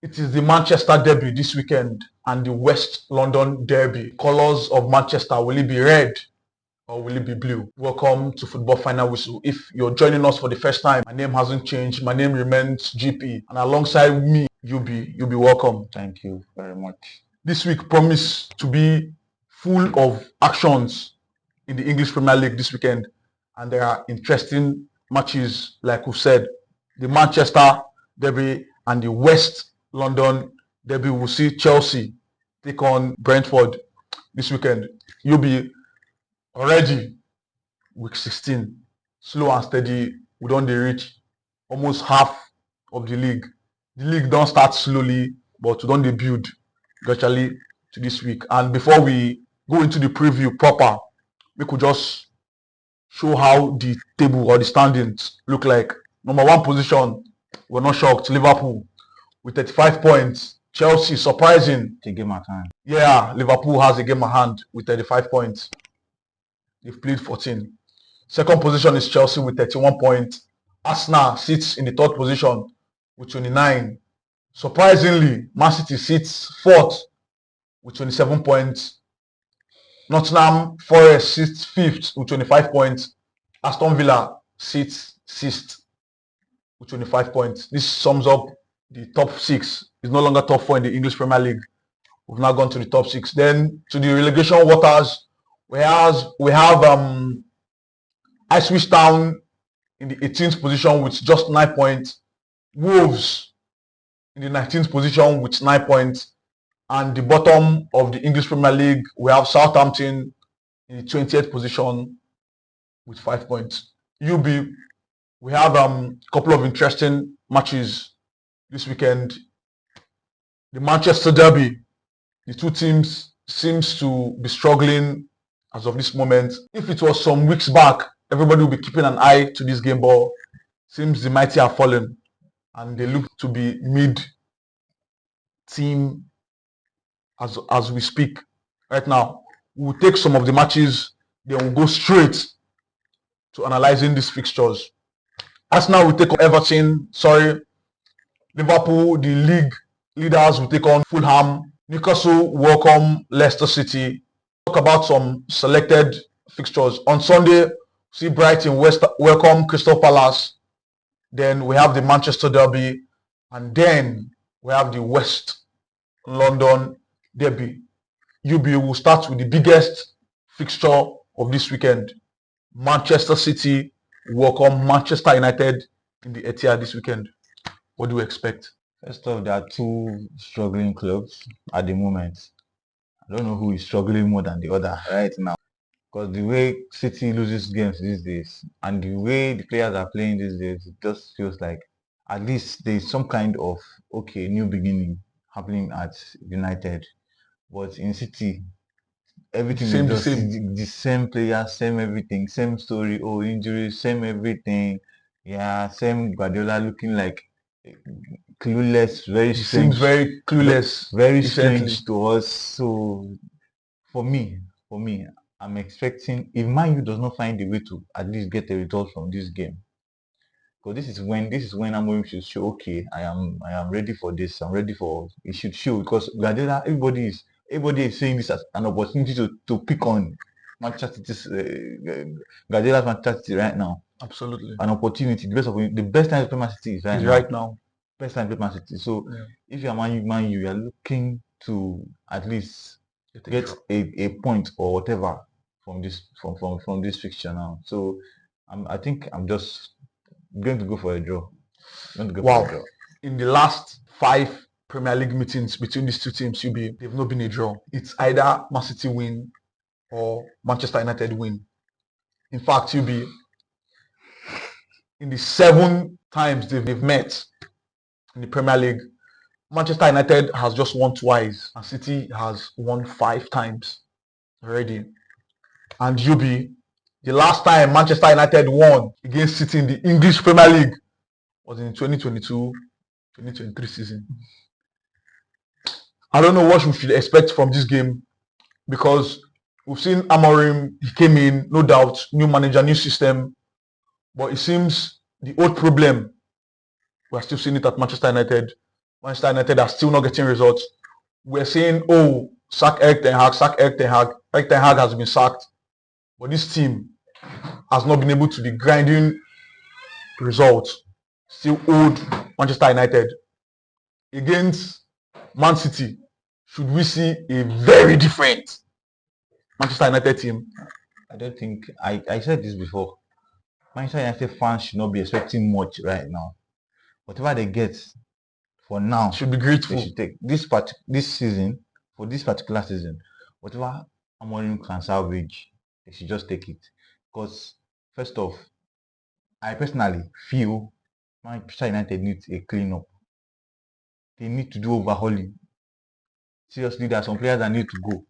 It is the Manchester derby this weekend and the West London derby. Colours of Manchester, will it be red or will it be blue? Welcome to Football Final Whistle. If you're joining us for the first time, my name hasn't changed. My name remains GP, and alongside me, you'll be welcome. Thank you very much. This week promise to be full of actions in the English Premier League this weekend, and there are interesting matches, like we've said, the Manchester derby and the West London derby. We'll see Chelsea take on Brentford this weekend. You'll be already week 16, slow and steady. We don't reach almost half of the league. The league don't start slowly, but we don't build gradually to this week. And before we go into the preview proper, we could just show how the table or the standings look like. Number one position, we're not shocked, Liverpool with 35 points. Chelsea, surprising. It's a game at hand. Yeah, Liverpool has a game at hand with 35 points. They've played 14. Second position is Chelsea with 31 points. Arsenal sits in the third position with 29. Surprisingly, Man City sits fourth with 27 points. Nottingham Forest sits fifth with 25 points. Aston Villa sits sixth with 25 points. This sums up the top six. It's no longer top four in the English Premier League. We've now gone to the top six. Then to the relegation waters, we have Ipswich Town in the 18th position with just 9 points. Wolves in the 19th position with 9 points. And the bottom of the English Premier League, we have Southampton in the 20th position with 5 points. We have a couple of interesting matches this weekend. The Manchester derby, the two teams seems to be struggling as of this moment. If it was some weeks back, everybody will be keeping an eye to this game, but seems the mighty have fallen and they look to be mid-team as we speak right now. We'll take some of the matches, then we'll go straight to analyzing these fixtures. Arsenal will take on Everton. Liverpool, the league leaders, will take on Fulham. Newcastle welcome Leicester City. Talk about some selected fixtures. On Sunday, see Brighton welcome Crystal Palace. Then we have the Manchester derby, and then we have the West London derby. will start with the biggest fixture of this weekend. Manchester City welcome Manchester United in the Etihad this weekend. What do you expect? First off, there are two struggling clubs at the moment. I don't know who is struggling more than the other right now. Because the way City loses games these days and the way the players are playing these days, it just feels like at least there's some kind of new beginning happening at United. But in City, everything is just the same players, same everything, same story, injuries, same everything. Yeah, same Guardiola looking like clueless, very strange. Seems very clueless. Very strange to us. So for me, I'm expecting if Man U does not find a way to at least get a result from this game. Because this is when I'm should show I am ready for this. I'm ready for it should show because Guardiola, everybody is saying this as an opportunity to pick on Manchester City's Guardiola's Manchester City right now. Absolutely. An opportunity. The best time to play Man City is right now. Best time to play Man City. So if you're Man U, you're looking to at least get a point or whatever from this fixture now. So I think I'm just going to go for a draw. Wow. In the last 5 Premier League meetings between these two teams, they've not been a draw. It's either Man City win or Manchester United win. In fact, in the 7 times they've met in the Premier League, Manchester United has just won twice and City has won 5 times already. And the last time Manchester United won against City in the English Premier League was in 2022-2023 season. I don't know what we should expect from this game because we've seen Amorim. He came in, no doubt, new manager, new system, but it seems the old problem, we're still seeing it at Manchester United. Manchester United are still not getting results. We're saying, oh, sack Eric Ten Hag, sack Eric Ten Hag. Eric Ten Hag has been sacked, but this team has not been able to be grinding results. Still owed Manchester United. Against Man City, should we see a very different Manchester United team? I don't think I said this before. Manchester United fans should not be expecting much right now. Whatever they get for now, Should be grateful. they should take this season, for this particular season, whatever Amorim can salvage, they should just take it. Because first off, I personally feel Manchester United needs a clean-up. They need to do overhauling. Seriously, there are some players that need to go.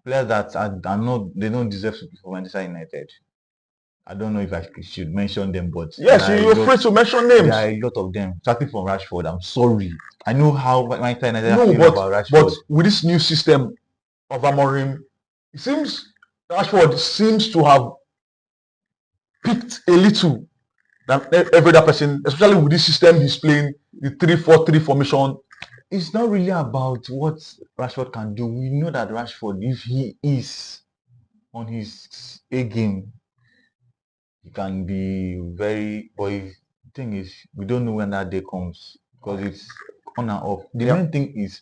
Players that are not, they don't deserve to be for Manchester United. I don't know if I should mention them, but yes, you're free to mention names. There are a lot of them, starting from Rashford. I'm sorry. I know how Manchester United no, feel about Rashford. But with this new system of Amorim, it seems Rashford seems to have picked a little than every other person, especially with this system he's playing, the 3-4-3 formation. It's not really about what Rashford can do. We know that Rashford, if he is on his A game, he can be very. But the thing is, we don't know when that day comes because it's on and off. The main thing is,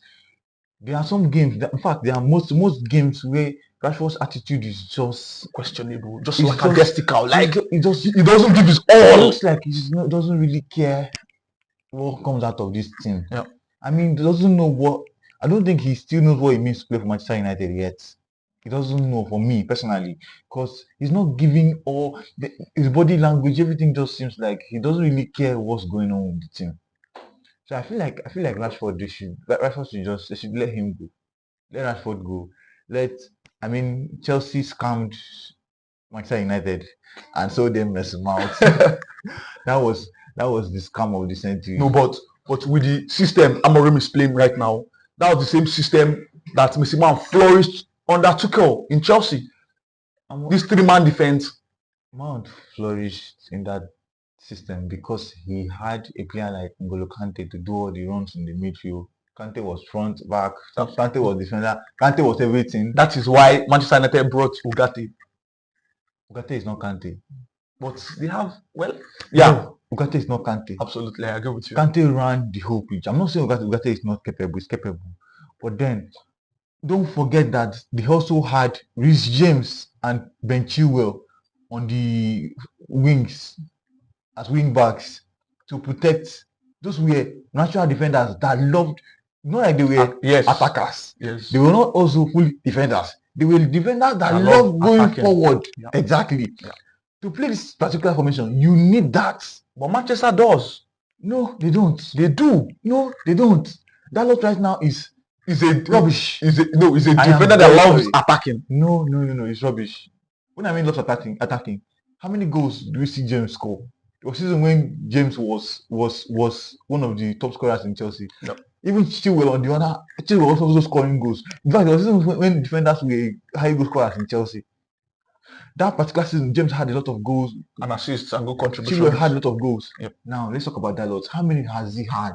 there are some games. In fact, there are most games where Rashford's attitude is just questionable, just lackadaisical. Like he doesn't give his all. It looks like he doesn't really care what comes out of this team. Yeah. I mean, he doesn't know what. I don't think he still knows what it means to play for Manchester United yet. He doesn't know, for me personally, because he's not giving all his body language. Everything just seems like he doesn't really care what's going on with the team. So I feel like Rashford, they should let him go. Let Rashford go. Chelsea scammed Manchester United and so they mess him out. that was the scam of the century. No, but with the system Amorim is playing right now, that was the same system that Mr. Man flourished under Tuchel in Chelsea. This 3-man defense. Mount flourished in that system because he had a player like N'Golo Kante to do all the runs in the midfield. Kante was front, back, Kante was defender, Kante was everything. That is why Manchester United brought Ugarte. Ugarte is not Kante. But they have, no, Ugarte is not Kante. Absolutely, I agree with you. Kante ran the whole pitch. I'm not saying Ugarte is not capable, he's capable. But then, don't forget that they also had Reece James and Ben Chilwell on the wings as wing backs to protect. Those were natural defenders that loved, not like they were attackers. Yes. They were not also full defenders. They were defenders that love going attacking forward. Yeah. Exactly. Yeah. To play this particular formation, you need that. But Manchester does. No, they don't. They do. No, they don't. Dalot right now is a rubbish. Is a defender that loves attacking. No, it's rubbish. When I mean loves attacking, how many goals do we see James score? It was a season when James was one of the top scorers in Chelsea. Yep. Even Chilwell on the other, Chilwell was also scoring goals. In fact, there was a season when defenders were high goal scorers in Chelsea. That particular season, James had a lot of goals and assists and goal contributions. Chilwell had a lot of goals. Yep. Now let's talk about Dalot. How many has he had?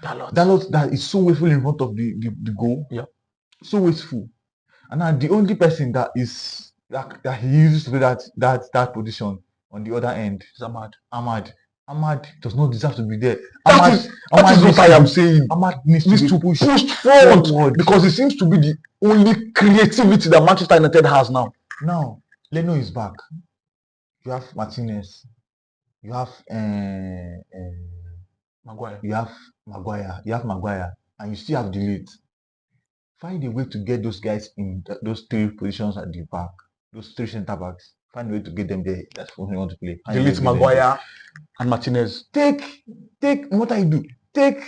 Dalot that is so wasteful in front of the goal. Yeah. So wasteful. And now the only person that he uses to play that position on the other end is Ahmad. Ahmad does not deserve to be there. That is what I am saying. Ahmad needs to push forward because it seems to be the only creativity that Manchester United has now. Now, Leno is back. You have Martinez. You have Maguire. You have Maguire. And you still have Delete. Find a way to get those guys in those 3 positions at the back. Those 3 centre backs. Find a way to get them there. That's what we want to play. Delete Maguire and Martinez. Take what I do. Take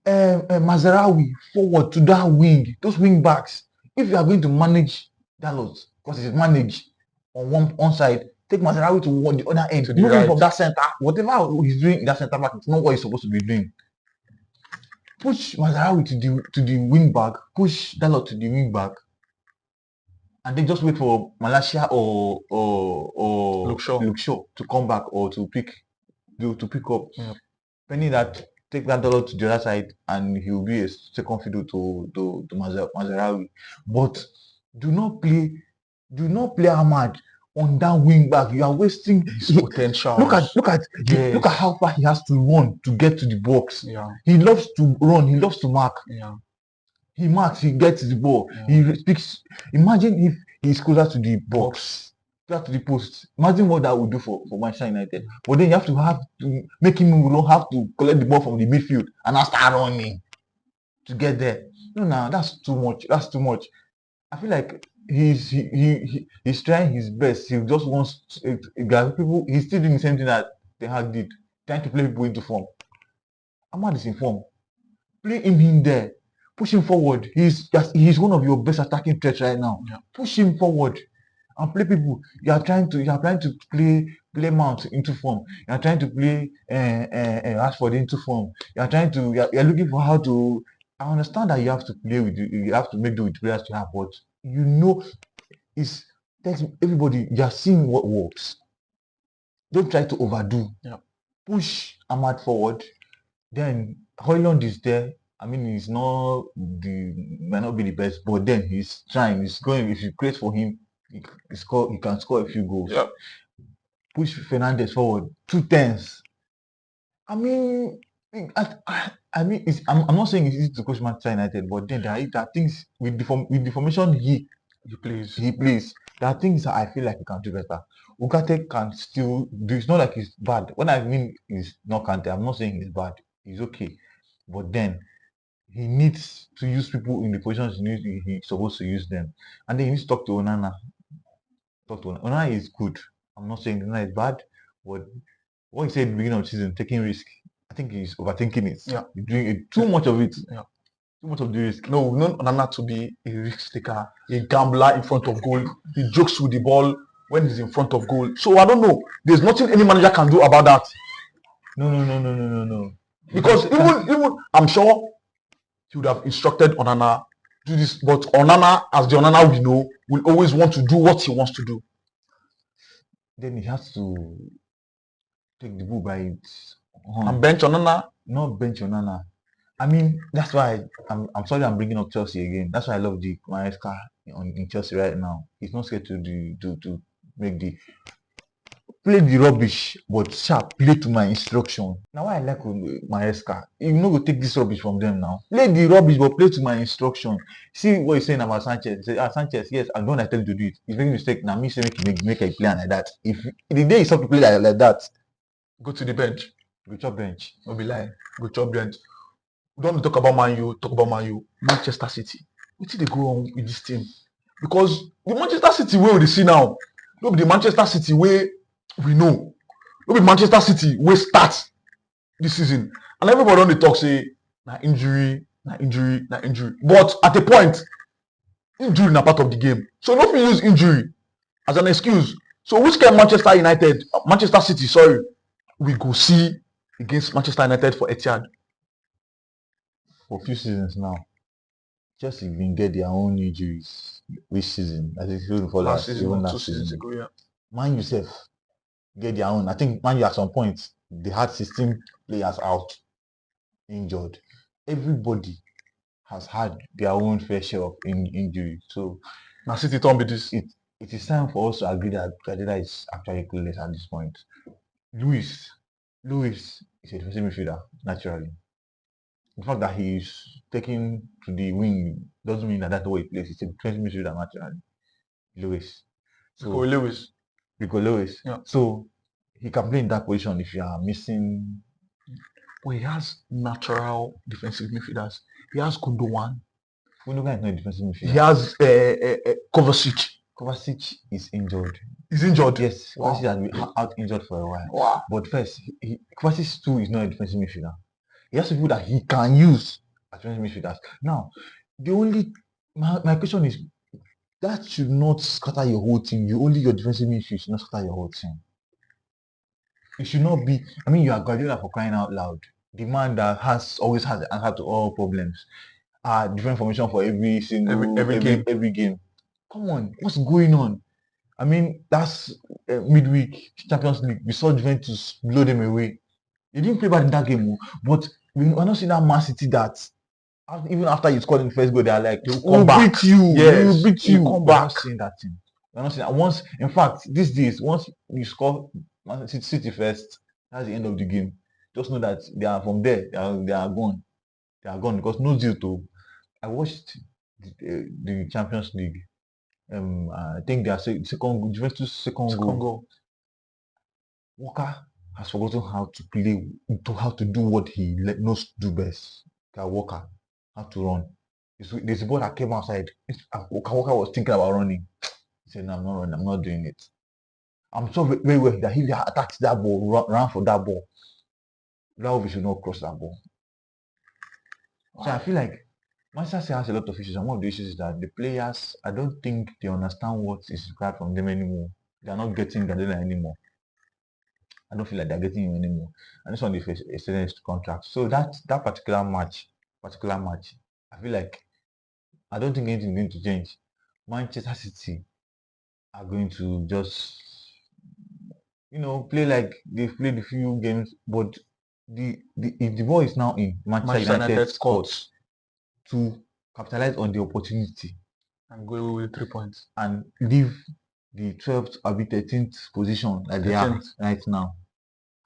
Mazarawi forward to that wing. Those wing backs. If you are going to manage Dalot, because it is managed on one side, take Mazarawi to the other end. Move him from that centre. Whatever he's doing in that centre back, it's not what he's supposed to be doing. Push Mazarawi to the wing back. Push Dalot to the wing back. And then just wait for Malaysia or Luke Shaw to come back or to pick up. Yeah. Pending that take that dollar to the other side, and he will be a second fiddle to Mazarawi. But do not play Ahmad on that wing back. You are wasting His potential. Look at how far he has to run to get to the box. Yeah. He loves to run. He loves to mark. Yeah. He marks. He gets the ball. Yeah. He speaks. Imagine if he's closer to the box, closer to the post. Imagine what that would do for Manchester United. But then you have to make him have to collect the ball from the midfield and now start running to get there. No, that's too much. That's too much. I feel like he's trying his best. He just wants people. He's still doing the same thing that Ten Hag did, trying to play people into form. Ahmad is in form. Play him in there. Push him forward. He's one of your best attacking threats right now. Yeah. Push him forward and play people. You are trying to play Mount into form. You are trying to play Rashford into form. You are looking for how to. I understand that you have to play with you have to make do with players you have, but it's everybody. You are seeing what works. Don't try to overdo. Yeah. Push Ahmad forward. Then Højlund is there. I mean, might not be the best, but then he's trying. He's going. If you create for him, he can score a few goals. Yeah. Push Fernandes forward. 2 10s. I mean, I'm not saying it's easy to coach Manchester United, but then there are things with the formation he plays. There are things that I feel like he can do better. Ugarte can still do. It's not like he's bad. When I mean he's not Kante, I'm not saying he's bad. He's okay, but then he needs to use people in the positions he's supposed to use them, and then he needs to talk to Onana. Onana is good. I'm not saying Onana is bad, but what he said at the beginning of the season, taking risk. I think he's overthinking it. Yeah. He's doing too much of it. Yeah. Too much of the risk. No, we want Onana to be a risk taker, a gambler in front of goal. He jokes with the ball when he's in front of goal. So I don't know. There's nothing any manager can do about that. No. Because even I'm sure he would have instructed Onana do this, but Onana, as the Onana we know, will always want to do what he wants to do. Then he has to take the bull by its horn. And bench Onana. Not bench Onana. I mean, that's why I'm sorry I'm bringing up Chelsea again. That's why I love the Maresca in Chelsea right now. He's not scared to make the play the rubbish, but sharp, play to my instruction. Now why I like Maresca, you no go take this rubbish from them now. Play the rubbish, but play to my instruction. See what he's saying about Sanchez. He said, Sanchez, yes, I'm the one I tell you to do it. He's making a mistake. Now me say make a plan like that. If the day you stop to play like that, go to the bench. Go chop bench. No be lie. Go chop bench. We don't talk about Man U. Talk about Man U. Manchester City. What did they go on with this team? Because the Manchester City way we see now, no be the Manchester City way we know. No be Manchester City way starts this season. And everybody on the talk say, na injury. But at a point, injury na part of the game. So no fit use injury as an excuse. So which kind Manchester City, sorry, we go see against Manchester United for Etihad? For a few seasons now, Chelsea been get their own injuries this season. As if you for Last season, last 2 seasons ago, yeah. Man U self get their own. I think Man U at some point they had 16 players out injured. Everybody has had their own fair share of injury. So now City don't be this. It is time for us to agree that Guardiola is actually clueless at this point. Luis is a defensive midfielder naturally. The fact that he's taken to the wing doesn't mean that that's the way he plays. He's a defensive midfielder naturally. Lewis. Rico Lewis. Yeah. So he can play in that position if you are missing. Well, he has natural defensive midfielders. He has Gundogan. Gundogan is not a defensive midfielder. He has Kovacic. Kovacic is injured. He's injured? Yes. Wow. Kovacic has been out injured for a while. Wow. But first, Kovacic too is not a defensive midfielder. He has people that he can use as defensive midfielders. Now, my question is, that should not scatter your whole team. Your defensive midfield should not scatter your whole team. It should not be. I mean, you are Guardiola for crying out loud. The man that always has the answer to all problems. Different formation for every single every game. Come on, what's going on? I mean, that's midweek Champions League. We saw Juventus blow them away. They didn't play bad in that game, but we're not seeing that Man City that even after you scored in the first goal, they are like, They'll we'll come back. beat you, Yes, we'll beat you. we'll come We're back. not seeing that thing. We're not seeing that. Once, in fact, these days, once you score Man City first, that's the end of the game. Just know that they are from there, they are gone. They are gone because no deal to. I watched the Champions League. I think their second Juventus second Second goal. goal. Walker has forgotten how to play, how to do what he knows to do best. Walker, how to run. There's a ball that came outside. Walker was thinking about running. He said, "No, I'm not running. I'm not doing it." I'm so very well that he attacks that ball, ran for that ball. Vlahovic should not cross that ball. So I feel like Manchester City has a lot of issues, and one of the issues is that the players, I don't think they understand what is required from them anymore. They are not getting Guardiola anymore. I don't feel like they're getting him anymore. And this one is extended his contract. So that particular match, I feel like I don't think anything is going to change. Manchester City are going to just play like they've played a few games, but if the ball is now in Manchester United's court to capitalize on the opportunity and go away with 3 points and leave the 12th or the 13th position that they are right now.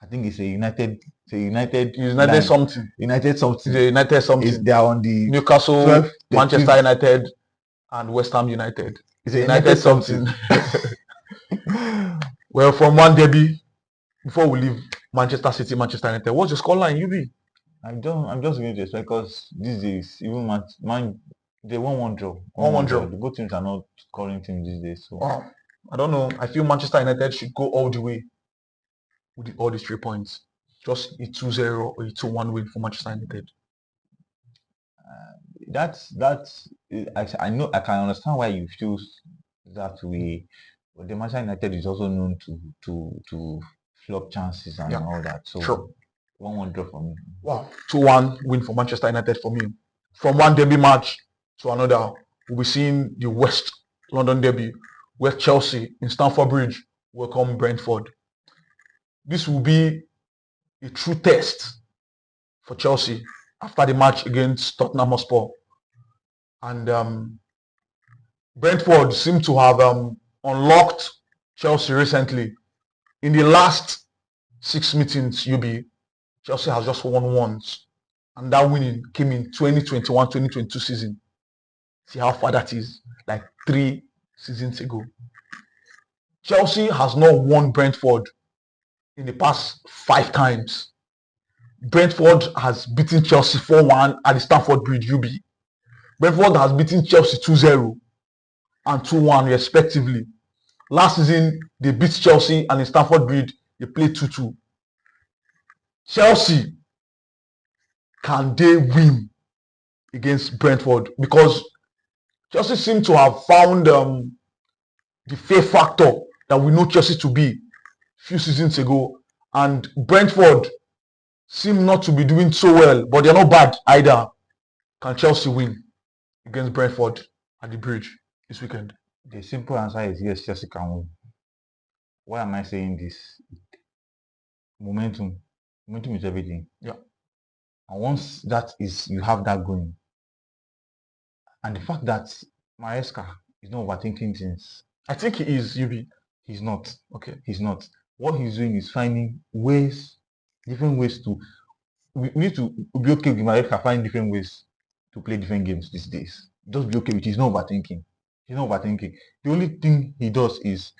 I think it's a United something. United something. The United something. They are on the Newcastle, 12th, Manchester United, and West Ham United. It's a United something. Well, from one derby, before we leave Manchester City, Manchester United, what's the scoreline, UB? I'm just going to expect because these days, even man they won one draw. One draw. The good teams are not scoring teams these days. So I don't know. I feel Manchester United should go all the way with all these 3 points. Just a 2-0 or a 2-1 win for Manchester United. I know I can understand why you feel that way, but the Manchester United is also known to flop chances and all that. So sure. 1-1 draw for me. Wow, 2-1 win for Manchester United for me. From one derby match to another, we'll be seeing the West London derby, where Chelsea in Stamford Bridge welcome Brentford. This will be a true test for Chelsea after the match against Tottenham Hotspur. And Brentford seem to have unlocked Chelsea recently. In the last 6 meetings, Chelsea has just won once. And that winning came in 2021-2022 season. See how far that is? Like 3 seasons ago. Chelsea has not won Brentford in the past 5 times. Brentford has beaten Chelsea 4-1 at the Stamford Bridge, UB. Brentford has beaten Chelsea 2-0 and 2-1 respectively. Last season, they beat Chelsea and in Stamford Bridge, they played 2-2. Chelsea, can they win against Brentford? Because Chelsea seem to have found the fear factor that we know Chelsea to be a few seasons ago. And Brentford seem not to be doing so well, but they're not bad either. Can Chelsea win against Brentford at the Bridge this weekend? The simple answer is yes, Chelsea can win. Why am I saying this? Momentum is everything. Yeah. And once you have that going, and the fact that Maresca is not overthinking things. I think he is, UB. He's not. Okay. He's not. What he's doing is finding different ways to. We need to be okay with Maresca finding different ways to play different games these days. Just be okay with it. He's not overthinking. The only thing he does is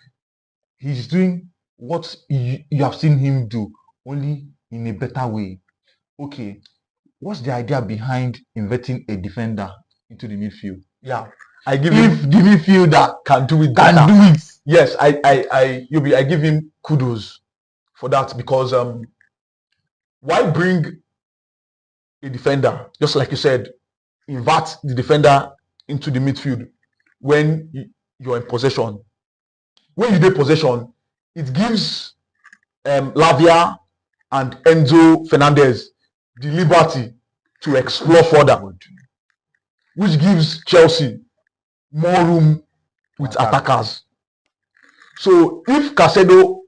he's doing what you have seen him do, only in a better way. Okay, what's the idea behind inverting a defender into the midfield? Yeah, the midfielder can do it. Yes, I give him kudos for that because why bring a defender, just like you said, invert the defender into the midfield when you're in possession? When you do possession, it gives Lavia and Enzo Fernandez the liberty to explore further, which gives Chelsea more room with attackers. So if Caicedo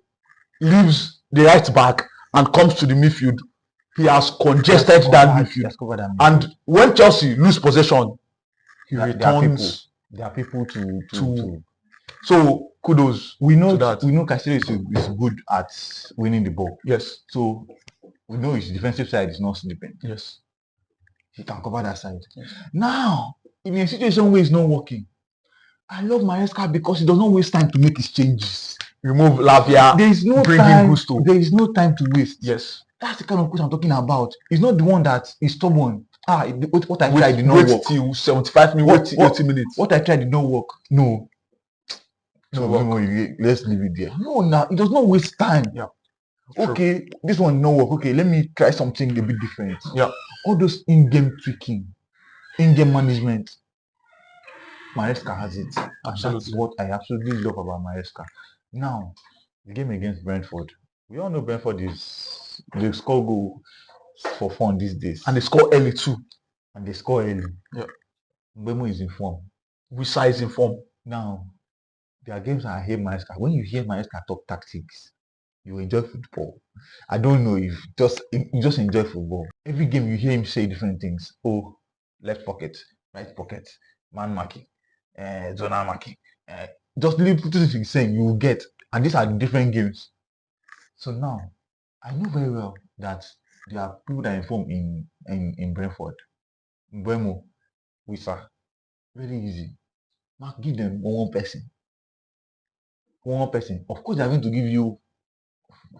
leaves the right back and comes to the midfield, he has congested that midfield. And when Chelsea lose possession, he returns. There are people to. So kudos. We know to that. We know Caicedo is good at winning the ball. Yes. So we know his defensive side is not sleeping. Yes. He can cover that side. Yes. Now, in a situation where it's not working, I love Maresca because he does not waste time to make his changes. Remove Lavia. There is no time. There is no time to waste. Yes. That's the kind of coach I'm talking about. He's not the one that is stubborn. What I tried did not work. Till 75 minutes, 80 minutes. What I tried did not work. No. Let's leave it there. No, now it does not waste time. Yeah. Okay, true. This one no work. Okay, let me try something a bit different. Yeah. All those in-game tweaking, in-game management. Maresca has it. Absolutely. That's what I absolutely love about Maresca. Now, the game against Brentford. We all know Brentford they score goal for fun these days. And they score early too. Yeah. Mbemo is in form. Wisa is in form. Now, there are games I hear Maresca. When you hear Maresca talk tactics, you enjoy football. I don't know if you just enjoy football. Every game you hear him say different things. Oh, left pocket, right pocket, man marking, zonal marking. Just little things he's saying you will get. And these are different games. So now, I know very well that there are people that inform in Brentford. Mbemo, Wisa. Very easy. Mark, give them one person. One person. Of course, they are going to give you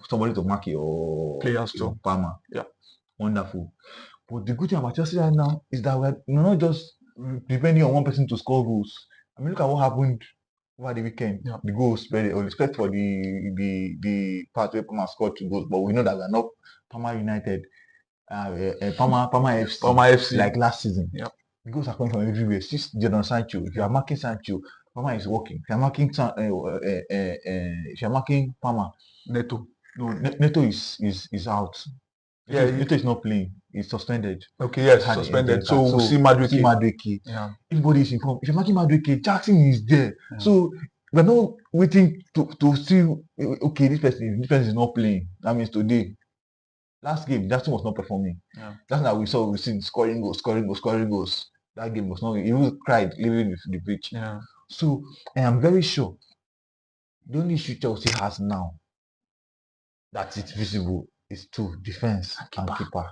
somebody to mark your players to Palmer. Yeah. Wonderful. But the good thing about Chelsea right now is that we're not just depending on one person to score goals. I mean, look at what happened over the weekend. Yeah. The goals spread, except for the part where Palmer scored 2 goals, but we know that we're not Palmer United, Palmer FC like last season. Yeah. The goals are coming from everywhere. Since Jadon Sancho, if you are marking Sancho, Palmer is working. If you are marking Palmer, Neto. No, Neto is out. Yeah, Neto is not playing. He's suspended. Okay, yes, suspended. So we'll see Madueke. Yeah. Everybody is informed. If you're marking Madueke, Jackson is there. Yeah. So we're not waiting to see. Okay, this person is not playing. That means today. Last game, Jackson was not performing. Yeah. That's how we've seen scoring goals. That game was not. He even cried leaving the pitch. Yeah. So I am very sure the only issue Chelsea has now that it's visible is defense and keeper.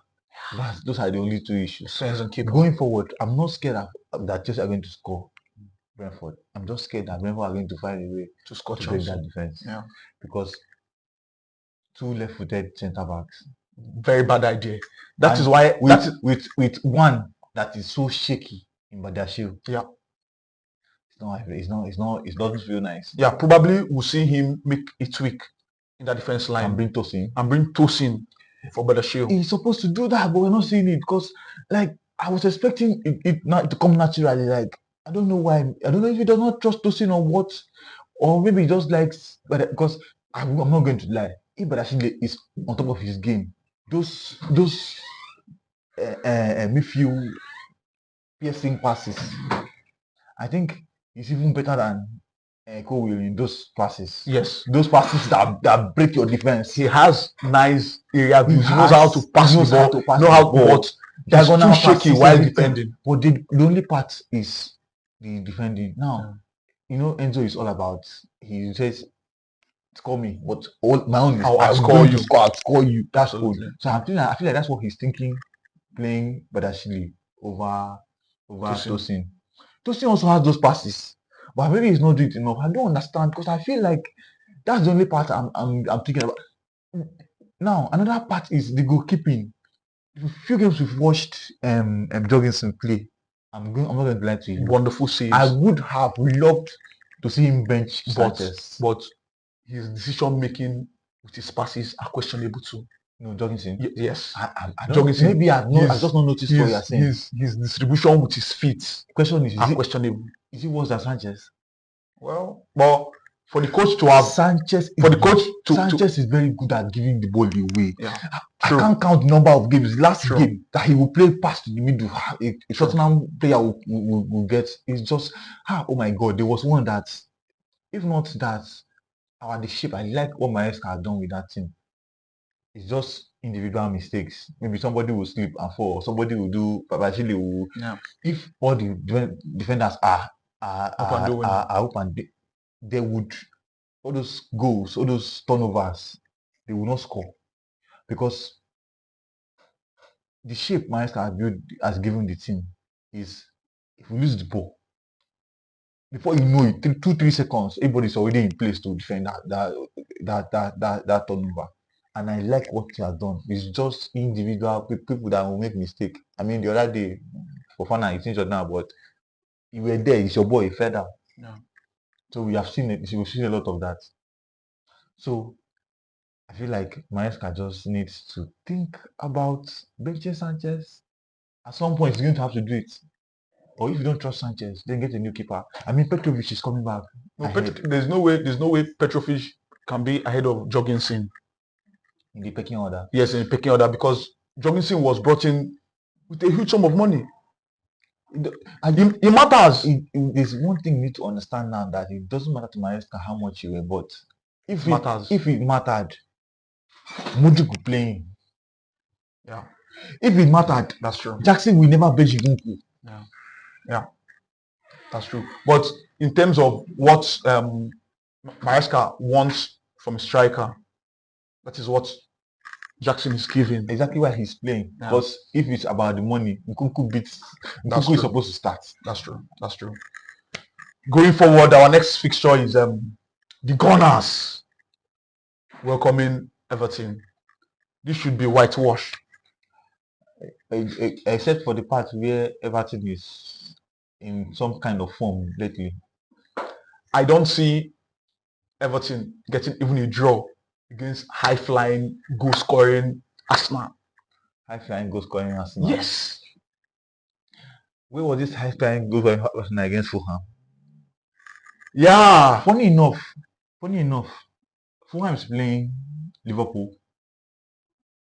Those are the only 2 issues. Defense and keeper. Going forward, I'm not scared that Chelsea are going to score Brentford. I'm just scared that Brentford are going to find a way to score to break that defense. Yeah. Because 2 left-footed centre backs. Very bad idea. That is why with one that is so shaky in Badashil. Yeah. It doesn't feel nice. Yeah, probably we'll see him make a tweak in that defense line and bring Tosin for Badashil. He's supposed to do that, but we're not seeing it because, like, I was expecting it not to come naturally. Like, I don't know why. I don't know if he does not trust Tosin or what, or maybe he just likes. But because I'm not going to lie, if Badashil is on top of his game, those midfield piercing passes, I think he's even better than Cole in those passes. Yes. Those passes that break your defense. He has nice area views. He knows how to pass the ball. Know how to but he's too shaky while defending. But the only part is the defending. Now, you know, Enzo is all about, he says, score me. But my own is I'll score you. That's good. So I feel like that's what he's thinking, playing Badashili over Tosin. Tosin also has those passes, but maybe he's not doing it enough. I don't understand because I feel like that's the only part I'm thinking about. Now, another part is the goalkeeping. A few games we've watched Jorgensen play. I'm not going to lie to you. Wonderful saves. I would have loved to see him bench Sanchez, but his decision making with his passes are questionable too. No, Jorgensen. Yes, I don't. Jorgensen, maybe I just not noticed what you're saying. His distribution with his feet. Question is questionable. Is it worse than Sanchez? Well, for the coach to have Sanchez, Sanchez is very good at giving the ball away. Yeah, I can't count the number of games. Last game that he will play pass to the middle, a Tottenham player will get. It's just oh my God, there was one that, if not that, the shape. I like what Maresca has done with that team. It's just individual mistakes. Maybe somebody will slip and fall. Somebody will do. Babashile will. Yeah. If all the defenders are up and they would all those goals, all those turnovers, they will not score because the shape Maresca has given the team is if we lose the ball, before you know it, 2-3 seconds, everybody's already in place to defend that turnover. And I like what he has done. It's just individual people that will make mistake. I mean, the other day, for fun, it's injured now, but you were there. It's your boy. He fell down. Yeah. So we have seen it. We've seen a lot of that. So I feel like Maresca just needs to think about benching Sanchez. At some point, he's going to have to do it. Or if you don't trust Sanchez, then get a new keeper. I mean, Petrovic is coming back. No, there's no way Petrovic can be ahead of Jorgensen in the pecking order. Yes, in the pecking order, because Jorgensen was brought in with a huge sum of money. It matters. There's one thing you need to understand now, that it doesn't matter to Maresca how much you were bought. If it mattered, Mudrik could play him. Yeah. If it mattered, that's true. Jackson will never bench Gunku. Yeah. Yeah. That's true. But in terms of what Maresca wants from a striker, that is what Jackson is giving. Exactly why he's playing. Yeah. Because if it's about the money, Nkunku is supposed to start. That's true. That's true. Going forward, our next fixture is the Gunners welcoming Everton. This should be whitewash. Except for the part where Everton is in some kind of form lately. I don't see Everton getting even a draw against high-flying, goal-scoring Arsenal. High-flying, goal-scoring Arsenal? Yes. Where was this high-flying, goal-scoring Arsenal against Fulham? Yeah. Funny enough, Fulham is playing Liverpool.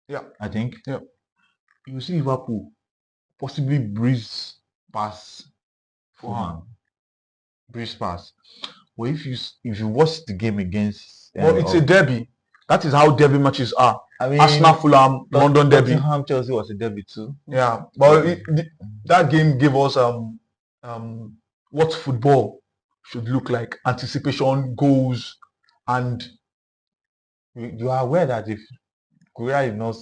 Yeah. I think. Yeah. You see Liverpool possibly breeze past Fulham. Breeze past. Well, if you watch the game against... well, it's a derby. That is how derby matches are. I mean, Arsenal, Fulham, London derby. Tottenham, Chelsea was a derby too. Yeah, but that game gave us what football should look like. Anticipation, goals, and... You are aware that if Korea did not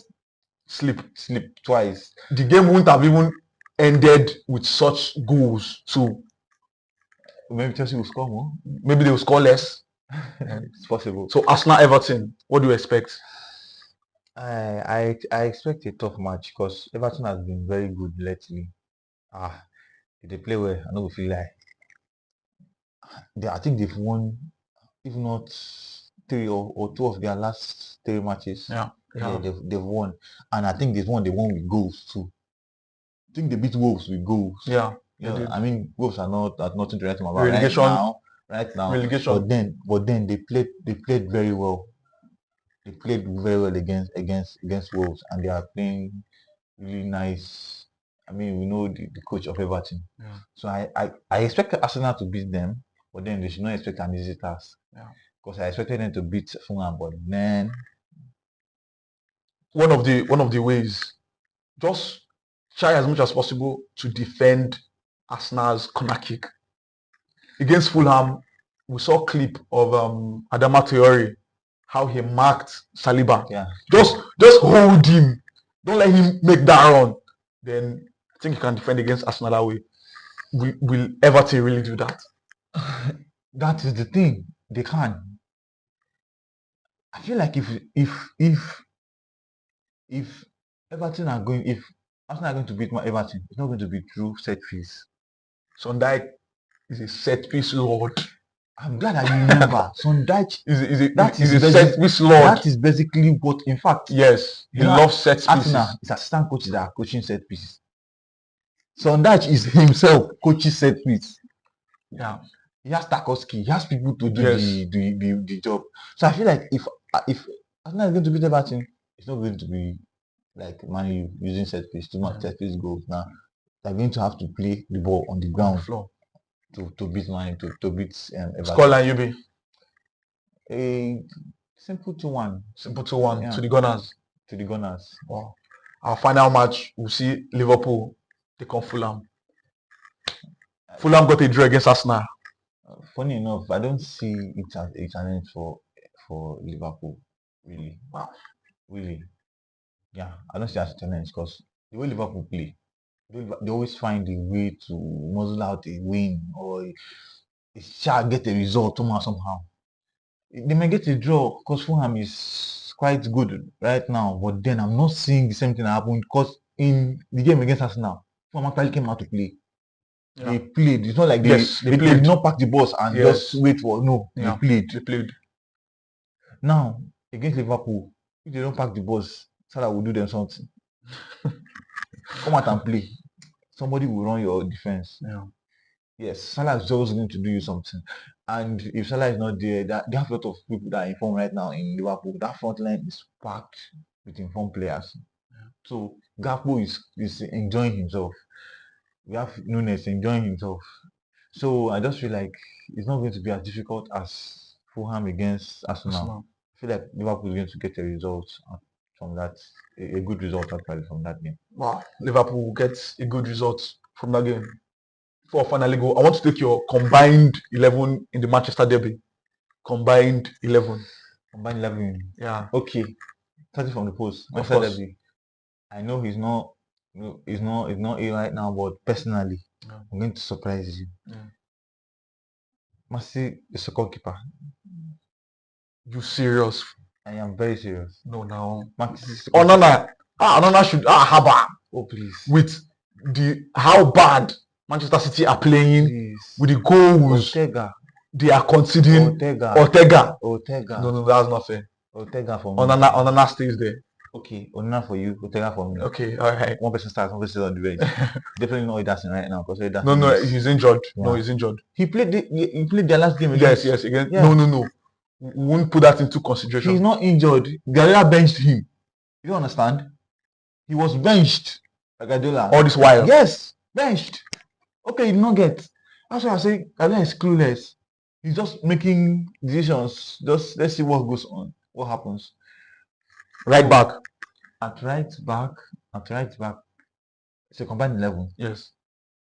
slip twice, the game wouldn't have even ended with such goals too. Maybe Chelsea will score more. Maybe they will score less. It's possible. So Arsenal, Everton, what do you expect? I expect a tough match because Everton has been very good lately. If they play well, I know we feel like I think they've won, if not 3 or 2 of their last 3 matches. Yeah, they've won, and I think they've won with goals too. I think they beat Wolves with goals. Yeah. I mean, Wolves are nothing to write them about relegation, right now. Relegation. But then they played very well. They played very well against Wolves, and they are playing really nice. I mean, we know the coach of Everton. Yeah. So I expect Arsenal to beat them, but then they should not expect an easy task. Yeah. Because I expected them to beat Fulham, but then one of the ways, just try as much as possible to defend Arsenal's corner kick. Against Fulham, we saw a clip of Adama Traore, how he marked Saliba. Yeah. Just hold him. Don't let him make that run. Then I think you can defend against Arsenal that way. Will Everton really do that? That is the thing. They can. I feel like if Everton are going, if Arsenal are going to beat Everton, it's not going to be through set piece. Sondheim is a set piece lord. I'm glad that you remember. Sondheim is a set piece lord. That is basically what, in fact, yes, he loves set pieces. Arsenal is assistant coaches that are coaching set pieces. Sondheim is himself coaching set piece. Yeah. He has Tarkowski. He has people to do the job. So I feel like if Arsenal is going to beat Everton, it's not going to be like Man U using set piece to not set piece goals. Now they're going to have to play the ball on the ground floor to beat Man U, to beat Everton. Scoreline UB. A simple 2-1. Simple 2-1 to the Gunners. to the Gunners. Wow. Our final match, we'll see Liverpool take on Fulham. Fulham got a draw against Arsenal. Funny enough, I don't see it as a challenge for Liverpool. Really, Wow. really, yeah, I don't see it as a challenge because the way Liverpool play, they always find a way to muzzle out a win or get a result somehow. They may get a draw because Fulham is quite good right now, but then I'm not seeing the same thing happen because in the game against Arsenal, Fulham actually came out to play. Yeah. They played. It's not like Yes, they did not pack the bus and Yes. just wait for no. Yeah. They played. They played. Now against Liverpool, if they don't pack the bus, Salah will do them something. Come out and play. Somebody will run your defense. Yeah. Yes, Salah is always going to do you something. And if Salah is not there, they have a lot of people that are informed right now in Liverpool. That front line is packed with informed players. Yeah. So Gakpo is enjoying himself. We have Nunes enjoying himself. So I just feel like it's not going to be as difficult as Fulham against Arsenal. I feel like Liverpool is going to get a result from that, a good result actually from that game. Wow, Liverpool will get a good result from that game. Before I finally go, I want to take your combined 11 in the Manchester derby. Combined 11. Combined 11. Yeah. Okay. Starting from the post. Of Manchester course. derby. I know he's not here right now, but personally, Yeah. I'm going to surprise you. Yeah. Messi is a goalkeeper. You serious? I am very serious. No, now. Onana. Onana should. Haba. Oh, please. With how bad Manchester City are playing, Please. with the goals they are conceding. Ortega. No, that's not fair. Ortega for me. Onana stays there. Okay, Onana for you, Ortega for me. Okay, all right. One person starts, one person on the bench. Definitely not Ederson right now because Ederson. No, he's injured. Yeah. No, he's injured. He played their last game against. Yes, again. Yeah. No. We won't put that into consideration. He's not injured. Guardiola benched him. You don't understand? He was benched by Guardiola. All this while? Yes, benched. Okay, he did not get. That's why I say Guardiola is clueless. He's just making decisions. Just let's see what goes on. What happens? Right back. At right back. It's a combined 11. Yes.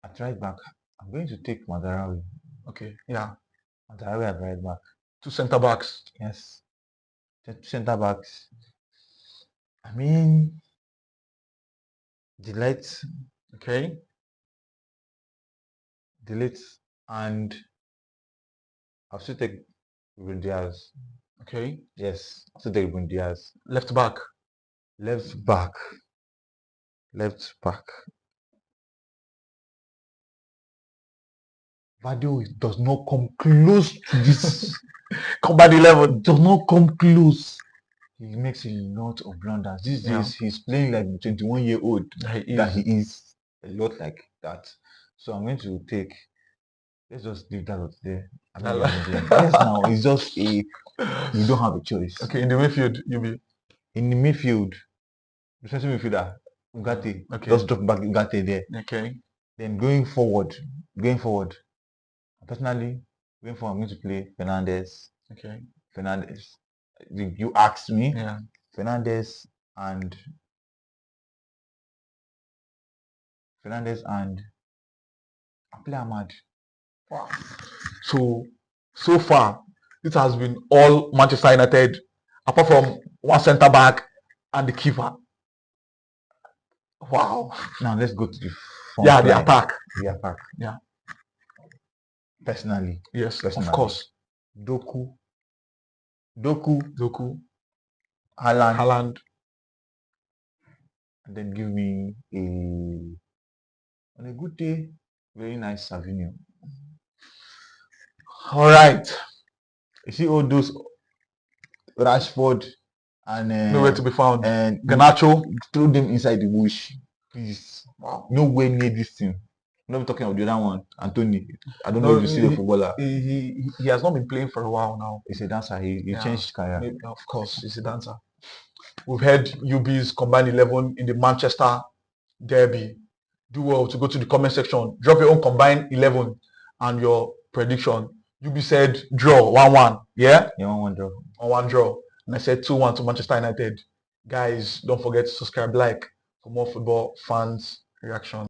At right back, I'm going to take Madarawi. Okay. Yeah. Madarawi at right back. 2 centre backs. Yes. 2 centre backs. I mean, Delete. Okay. Delete and I'll still take Ruben Diaz. Okay. Yes, I'll still take Ruben Diaz. Left back. Vadio does not come close to this. Combined 11 does not come close. He makes a lot of blunders. These days, he's playing like the 21-year-old that he is. A lot like that. So I'm going to take. Let's just leave that out there. Yes, now it's just you don't have a choice. Okay, in the midfield, in the midfield, the central midfielder, Ugarte. Okay. Just drop back Ugarte there. Okay. Then going forward, personally, I'm going to play Fernandes. Okay. Fernandes. You asked me. Yeah. Fernandes and I play Ahmad. Wow. So far, it has been all Manchester United, apart from one centre back and the keeper. Wow. Now let's go to the the attack. The attack. Yeah. Personally. Yes, of course. Doku. Haaland. And then give me on a good day, very nice Savinho. All right. You see all those Rashford and nowhere to be found. And Garnacho, throw them inside the bush, please. Wow. Nowhere near this thing. I'm not talking about the other one, Anthony. I don't know if you see the footballer. He has not been playing for a while now. He's a dancer. He changed career. Maybe, of course, he's a dancer. We've heard UB's combined 11 in the Manchester derby. Do well to go to the comment section. Drop your own combined 11 and your prediction. UB said draw 1-1. Yeah? Yeah, 1-1 draw. 1-1 draw. And I said 2-1 to Manchester United. Guys, don't forget to subscribe, like for more football fans reaction.